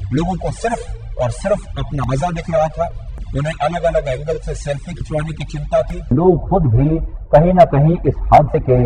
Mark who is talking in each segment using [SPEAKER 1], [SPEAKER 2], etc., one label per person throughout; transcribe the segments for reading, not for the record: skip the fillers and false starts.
[SPEAKER 1] लोगों को सिर्फ और सिर्फ अपना मजा दिख रहा था। उन्हें अलग अलग एंगल से सेल्फी खिंचवाने की चिंता थी। लोग खुद भी कहीं ना कहीं इस हादसे के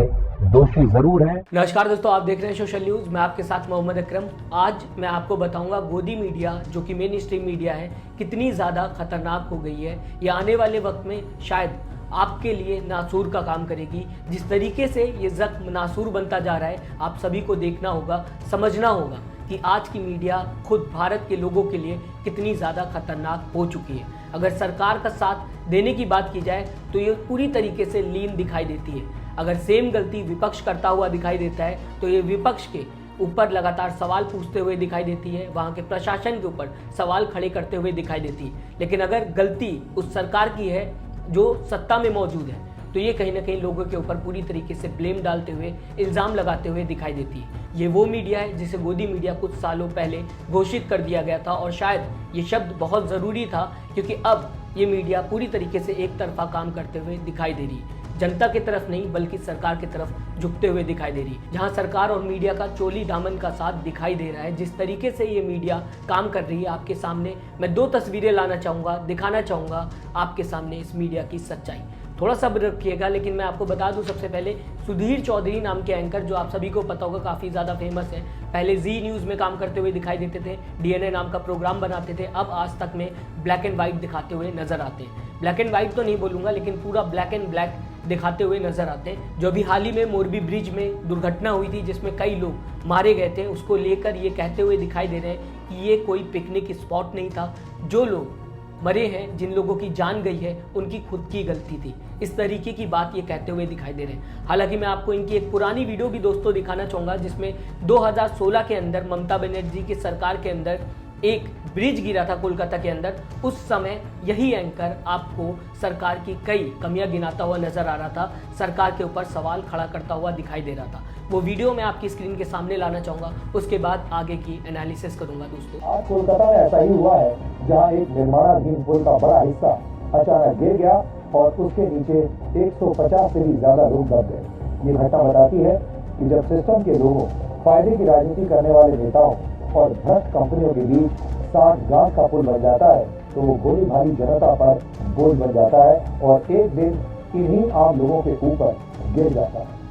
[SPEAKER 1] दोषी जरूर हैं।
[SPEAKER 2] नमस्कार दोस्तों, आप देख रहे हैं सोशल न्यूज। मैं आपके साथ मोहम्मद अकरम। आज मैं आपको बताऊंगा गोदी मीडिया जो कि मेन स्ट्रीम मीडिया है कितनी ज़्यादा खतरनाक हो गई है। ये आने वाले वक्त में शायद आपके लिए नासूर का काम करेगी। जिस तरीके से ये जख्म नासूर बनता जा रहा है, आप सभी को देखना होगा, समझना होगा कि आज की मीडिया खुद भारत के लोगों के लिए कितनी ज़्यादा खतरनाक हो चुकी है। अगर सरकार का साथ देने की बात की जाए तो ये पूरी तरीके से लीन दिखाई देती है। अगर सेम गलती विपक्ष करता हुआ दिखाई देता है तो ये विपक्ष के ऊपर लगातार सवाल पूछते हुए दिखाई देती है, वहाँ के प्रशासन के ऊपर सवाल खड़े करते हुए दिखाई देती है। लेकिन अगर गलती उस सरकार की है जो सत्ता में मौजूद है तो ये कहीं ना कहीं लोगों के ऊपर पूरी तरीके से ब्लेम डालते हुए, इल्ज़ाम लगाते हुए दिखाई देती है। ये वो मीडिया है जिसे गोदी मीडिया कुछ सालों पहले घोषित कर दिया गया था और शायद ये शब्द बहुत ज़रूरी था क्योंकि अब ये मीडिया पूरी तरीके से एक तरफा काम करते हुए दिखाई दे रही है। जनता की तरफ नहीं बल्कि सरकार की तरफ झुकते हुए दिखाई दे रही है। जहां सरकार और मीडिया का चोली दामन का साथ दिखाई दे रहा है, जिस तरीके से ये मीडिया काम कर रही है आपके सामने मैं दो तस्वीरें लाना चाहूँगा, दिखाना चाहूँगा आपके सामने इस मीडिया की सच्चाई। थोड़ा सब्र रखिएगा, लेकिन मैं आपको बता दूं सबसे पहले सुधीर चौधरी नाम के एंकर जो आप सभी को पता होगा काफ़ी ज़्यादा फेमस है। पहले जी न्यूज़ में काम करते हुए दिखाई देते थे, डीएनए नाम का प्रोग्राम बनाते थे। अब आज तक में ब्लैक एंड वाइट दिखाते हुए नजर आते हैं। ब्लैक एंड वाइट तो नहीं बोलूँगा, लेकिन पूरा ब्लैक एंड ब्लैक दिखाते हुए नजर आते हैं। जो अभी हाल ही में मोरबी ब्रिज में दुर्घटना हुई थी जिसमें कई लोग मारे गए थे, उसको लेकर ये कहते हुए दिखाई दे रहे हैं कि ये कोई पिकनिक स्पॉट नहीं था। जो लोग मरे हैं, जिन लोगों की जान गई है, उनकी खुद की गलती थी। इस तरीके की बात ये कहते हुए दिखाई दे रहे हैं। हालांकि मैं आपको इनकी एक पुरानी वीडियो भी दोस्तों दिखाना चाहूँगा जिसमें 2016 के अंदर ममता बनर्जी की सरकार के अंदर एक ब्रिज गिरा था कोलकाता के अंदर। उस समय यही एंकर आपको सरकार की कई कमियां गिनाता हुआ नजर आ रहा था, सरकार के ऊपर सवाल खड़ा करता हुआ दिखाई दे रहा था। वो वीडियो मैं आपकी स्क्रीन के सामने लाना चाहूँगा, उसके बाद आगे की एनालिसिस करूँगा दोस्तों।
[SPEAKER 3] आज कोलकाता में ऐसा ही हुआ है जहाँ एक निर्माणाधीन पुल का बड़ा हिस्सा अचानक गिर गया और उसके नीचे 150 से भी ज्यादा लोग दब गए। ये घटना बताती है कि जब सिस्टम के लोगों, फायदे की राजनीति करने वाले नेताओं और भ्रष्ट कंपनियों के बीच 60 गांठ का पुल बन जाता है तो वो भोली भाली जनता पर बोझ बन जाता है और एक दिन इन्हीं आम लोगों के ऊपर गिर जाता है।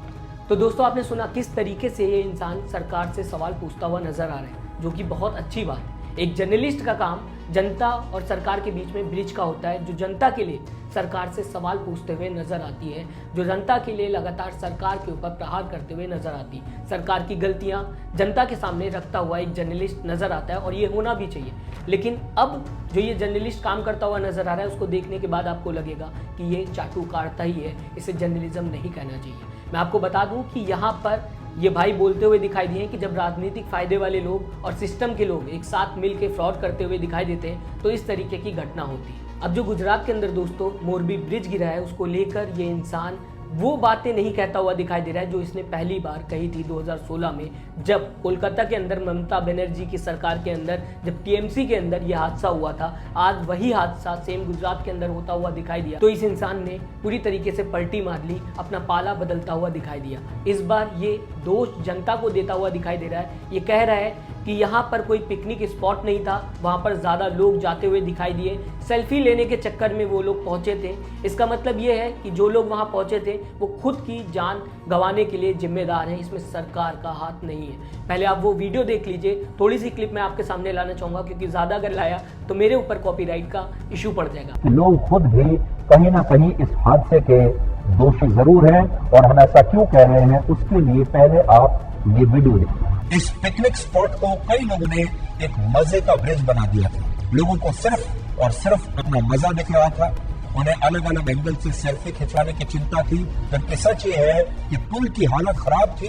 [SPEAKER 2] तो दोस्तों आपने सुना किस तरीके से ये इंसान सरकार से सवाल पूछता हुआ नजर आ रहा है, जो कि बहुत अच्छी बात है। एक जर्नलिस्ट का काम जनता और सरकार के बीच में ब्रिज का होता है, जो जनता के लिए सरकार से सवाल पूछते हुए नजर आती है, जो जनता के लिए लगातार सरकार के ऊपर प्रहार करते हुए नजर आती है। सरकार की गलतियां जनता के सामने रखता हुआ एक जर्नलिस्ट नजर आता है और ये होना भी चाहिए। लेकिन अब जो ये जर्नलिस्ट काम करता हुआ नजर आ रहा है, उसको देखने के बाद आपको लगेगा कि ये चाटुकारिता ही है, इसे जर्नलिज्म नहीं कहना चाहिए। मैं आपको बता दूं कि यहाँ पर ये भाई बोलते हुए दिखाई दिए कि जब राजनीतिक फायदे वाले लोग और सिस्टम के लोग एक साथ मिलकर फ्रॉड करते हुए दिखाई देते हैं तो इस तरीके की घटना होती है। अब जो गुजरात के अंदर दोस्तों मोरबी ब्रिज गिरा है, उसको लेकर ये इंसान वो बातें नहीं कहता हुआ दिखाई दे रहा है जो इसने पहली बार कही थी 2016 में, जब कोलकाता के अंदर ममता बनर्जी की सरकार के अंदर जब टीएमसी के अंदर यह हादसा हुआ था। आज वही हादसा सेम गुजरात के अंदर होता हुआ दिखाई दिया तो इस इंसान ने पूरी तरीके से पलटी मार ली, अपना पाला बदलता हुआ दिखाई दिया। इस बार ये दोष जनता को देता हुआ दिखाई दे रहा है। ये कह रहा है कि यहाँ पर कोई पिकनिक स्पॉट नहीं था, वहाँ पर ज़्यादा लोग जाते हुए दिखाई दिए, सेल्फी लेने के चक्कर में वो लोग पहुँचे थे। इसका मतलब ये है कि जो लोग वहाँ पहुँचे थे वो खुद की जान गंवाने के लिए जिम्मेदार हैं, इसमें सरकार का हाथ नहीं है। पहले आप वो वीडियो देख लीजिए, थोड़ी सी क्लिप मैं आपके सामने लाना चाहूँगा क्योंकि ज़्यादा अगर लाया तो मेरे ऊपर कॉपीराइट का इशू पड़ जाएगा।
[SPEAKER 1] लोग खुद भी कहीं ना कहीं इस हादसे के दोषी जरूर हैं और हम ऐसा क्यों कह रहे हैं उसके लिए पहले आप ये वीडियो देखिए। इस पिकनिक स्पॉट को कई लोगों ने एक मजे का ब्रिज बना दिया था। लोगों को सिर्फ और सिर्फ अपना मजा दिख रहा था। उन्हें अलग अलग एंगल से सेल्फी खिंचवाने की चिंता थी, जबकि सच ये है कि पुल की हालत खराब थी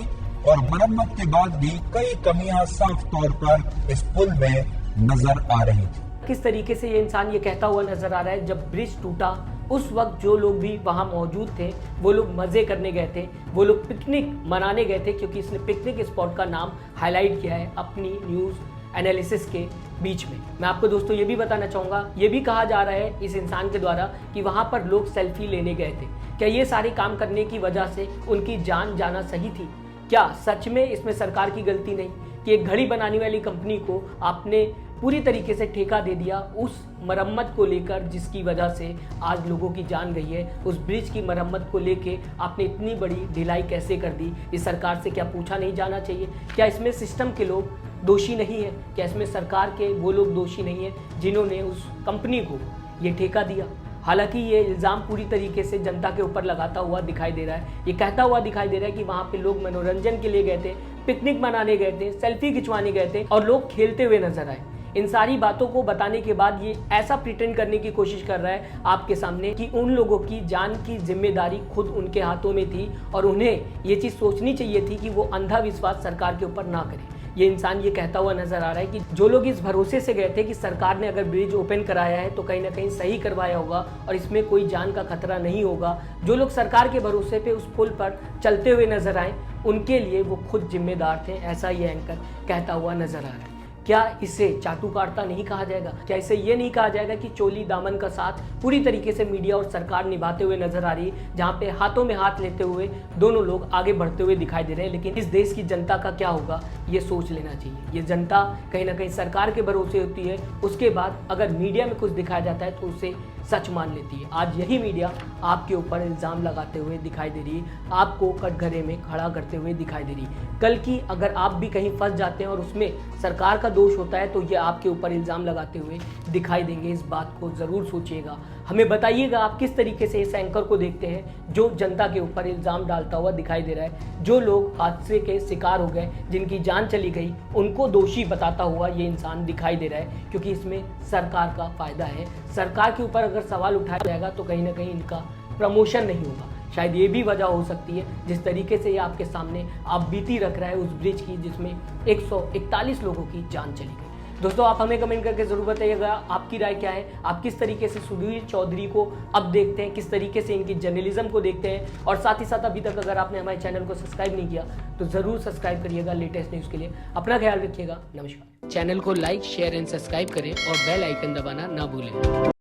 [SPEAKER 1] और मरम्मत के बाद भी कई कमियां साफ तौर पर इस पुल में नजर आ रही थी।
[SPEAKER 2] किस तरीके से ये इंसान ये कहता हुआ नजर आ रहा है, जब ब्रिज टूटा उस वक्त जो लोग भी वहाँ मौजूद थे वो लोग मज़े करने गए थे, वो लोग पिकनिक मनाने गए थे, क्योंकि इसने पिकनिक स्पॉट का नाम हाईलाइट किया है अपनी न्यूज़ एनालिसिस के बीच में। मैं आपको दोस्तों ये भी बताना चाहूँगा, ये भी कहा जा रहा है इस इंसान के द्वारा कि वहाँ पर लोग सेल्फी लेने गए थे। क्या ये सारे काम करने की वजह से उनकी जान जाना सही थी? क्या सच में इसमें सरकार की गलती नहीं कि एक घड़ी बनाने वाली कंपनी को आपने पूरी तरीके से ठेका दे दिया उस मरम्मत को लेकर, जिसकी वजह से आज लोगों की जान गई है। उस ब्रिज की मरम्मत को लेके आपने इतनी बड़ी ढिलाई कैसे कर दी? इस सरकार से क्या पूछा नहीं जाना चाहिए? क्या इसमें सिस्टम के लोग दोषी नहीं है? क्या इसमें सरकार के वो लोग दोषी नहीं है जिन्होंने उस कंपनी को ये ठेका दिया? हालांकि ये इल्ज़ाम पूरी तरीके से जनता के ऊपर लगाता हुआ दिखाई दे रहा है। ये कहता हुआ दिखाई दे रहा है कि वहाँ पे लोग मनोरंजन के लिए गए थे, पिकनिक मनाने गए थे, सेल्फी खिंचवाने गए थे और लोग खेलते हुए नजर आए। इन सारी बातों को बताने के बाद ये ऐसा प्रिटेंड करने की कोशिश कर रहा है आपके सामने कि उन लोगों की जान की जिम्मेदारी खुद उनके हाथों में थी और उन्हें ये चीज़ सोचनी चाहिए थी कि वो अंधा विश्वास सरकार के ऊपर ना करें। ये इंसान ये कहता हुआ नजर आ रहा है कि जो लोग इस भरोसे से गए थे कि सरकार ने अगर ब्रिज ओपन कराया है तो कहीं ना कहीं सही करवाया होगा और इसमें कोई जान का खतरा नहीं होगा, जो लोग सरकार के भरोसे पे उस पुल पर चलते हुए नजर आए उनके लिए वो खुद जिम्मेदार थे, ऐसा ये एंकर कहता हुआ नजर आ रहा है। क्या इसे चाटुकारिता नहीं कहा जाएगा? क्या इसे ये नहीं कहा जाएगा कि चोली दामन का साथ पूरी तरीके से मीडिया और सरकार निभाते हुए नजर आ रही है, जहां पे हाथों में हाथ लेते हुए दोनों लोग आगे बढ़ते हुए दिखाई दे रहे हैं? लेकिन इस देश की जनता का क्या होगा ये सोच लेना चाहिए। ये जनता कहीं ना कहीं सरकार के भरोसे होती है, उसके बाद अगर मीडिया में कुछ दिखाया जाता है तो उसे सच मान लेती है। आज यही मीडिया आपके ऊपर इल्ज़ाम लगाते हुए दिखाई दे रही है, आपको कटघरे में खड़ा करते हुए दिखाई दे रही है। कल की अगर आप भी कहीं फंस जाते हैं और उसमें सरकार का दोष होता है तो ये आपके ऊपर इल्ज़ाम लगाते हुए दिखाई देंगे। इस बात को ज़रूर सोचिएगा। हमें बताइएगा आप किस तरीके से इस एंकर को देखते हैं जो जनता के ऊपर इल्ज़ाम डालता हुआ दिखाई दे रहा है। जो लोग हादसे के शिकार हो गए, जिनकी जान चली गई, उनको दोषी बताता हुआ ये इंसान दिखाई दे रहा है, क्योंकि इसमें सरकार का फ़ायदा है। सरकार के ऊपर अगर सवाल उठाया जाएगा तो कहीं ना कहीं इनका प्रमोशन नहीं होगा। शायद ये भी वजह हो सकती है जिस तरीके से ये आपके सामने आप बीती रख रहा है उस ब्रिज की, जिसमें 141 लोगों की जान चली गई। दोस्तों आप हमें कमेंट करके जरूर बताइएगा आपकी राय क्या है। आप किस तरीके से सुधीर चौधरी को अब देखते हैं, किस तरीके से इनकी जर्नलिज्म को देखते हैं, और साथ ही साथ अभी तक अगर आपने हमारे चैनल को सब्सक्राइब नहीं किया तो जरूर सब्सक्राइब करिएगा लेटेस्ट न्यूज़ के लिए। अपना ख्याल रखिएगा। नमस्कार। चैनल को लाइक, शेयर एंड सब्सक्राइब करें और बेल आइकन दबाना ना भूलें।